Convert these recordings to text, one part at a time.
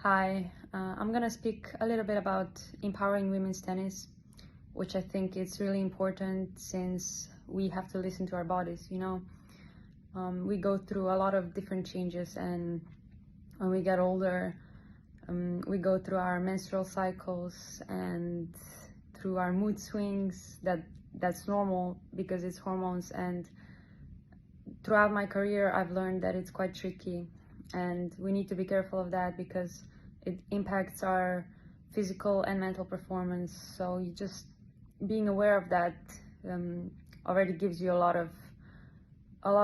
Hi, I'm gonna speak a little bit about empowering women's tennis, which I think is really important since we have to listen to our bodies, we go through a lot of different changes, and when we get older, we go through our menstrual cycles and through our mood swings. That's normal because it's hormones, and throughout my career I've learned that it's quite tricky, and we need to be careful of that because it impacts our physical and mental performance. So you just being aware of that already gives you a lot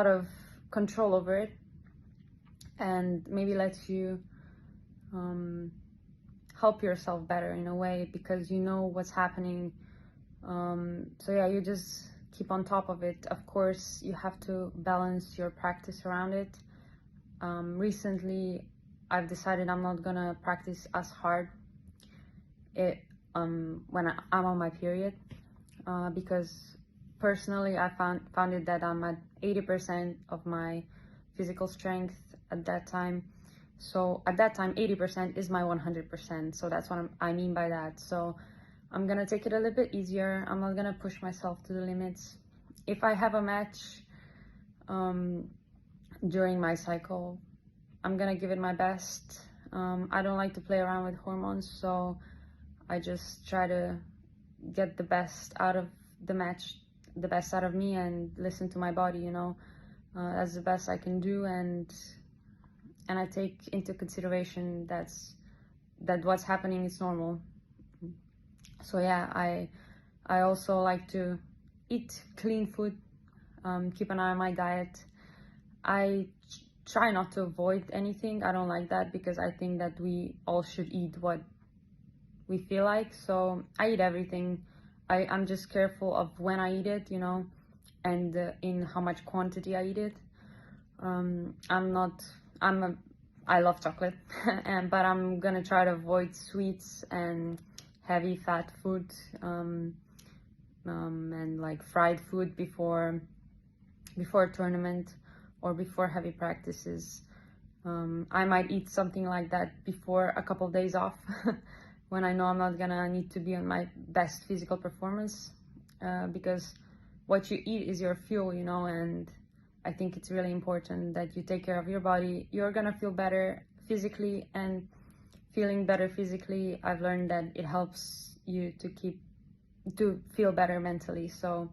of control over it, and maybe lets you help yourself better in a way because you know what's happening. So yeah, you just keep on top of it. Of course, you have to balance your practice around it. Recently, I've decided I'm not gonna practice as hard when I'm on my period, because personally I found it that I'm at 80% of my physical strength at that time. So at that time, 80% is my 100%. So that's what I mean by that. So I'm gonna take it a little bit easier. I'm not gonna push myself to the limits. If I have a match during my cycle, I'm gonna give it my best. I don't like to play around with hormones, so I just try to get the best out of the match, the best out of me, and listen to my body. That's the best I can do, and I take into consideration that what's happening is normal. So yeah, I also like to eat clean food, keep an eye on my diet. I try not to avoid anything. I don't like that because I think that we all should eat what we feel like. So I eat everything. I'm just careful of when I eat it, and in how much quantity I eat it. I love chocolate, but I'm gonna try to avoid sweets and heavy fat food, and like fried food before a tournament or before heavy practices. I might eat something like that before a couple of days off when I know I'm not gonna need to be on my best physical performance, because what you eat is your fuel, and I think it's really important that you take care of your body. You're gonna feel better physically, and feeling better physically, I've learned that it helps you to feel better mentally. So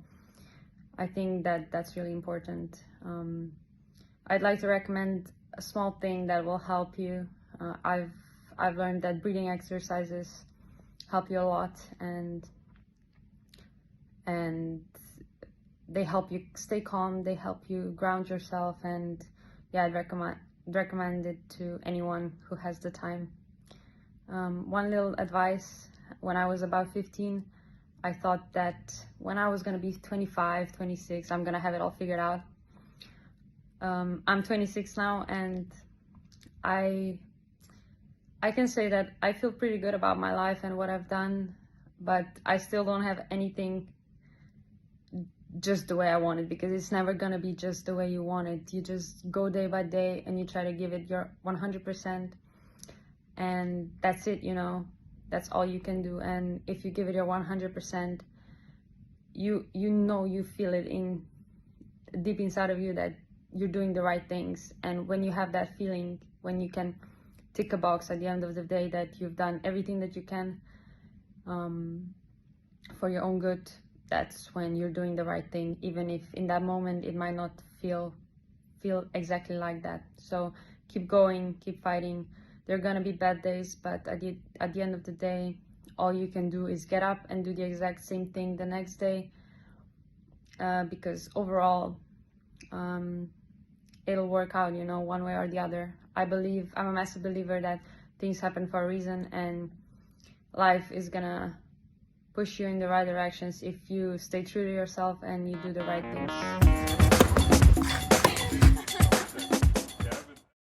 I think that that's really important. I'd like to recommend a small thing that will help you. I've learned that breathing exercises help you a lot, and they help you stay calm, they help you ground yourself, and yeah, I'd recommend it to anyone who has the time. One little advice: when I was about 15, I thought that when I was gonna be 25, 26, I'm gonna have it all figured out. I'm 26 now, and I can say that I feel pretty good about my life and what I've done, but I still don't have anything just the way I want it, because it's never gonna be just the way you want it. You just go day by day and you try to give it your 100%, and that's it. That's all you can do. And if you give it your 100%, you feel it in deep inside of you that you're doing the right things. And when you have that feeling, when you can tick a box at the end of the day that you've done everything that you can for your own good, that's when you're doing the right thing, even if in that moment it might not feel exactly like that. So keep going, keep fighting. There are gonna be bad days, but at the end of the day, all you can do is get up and do the exact same thing the next day, because overall it'll work out, one way or the other. I'm a massive believer that things happen for a reason, and life is gonna push you in the right directions if you stay true to yourself and you do the right things.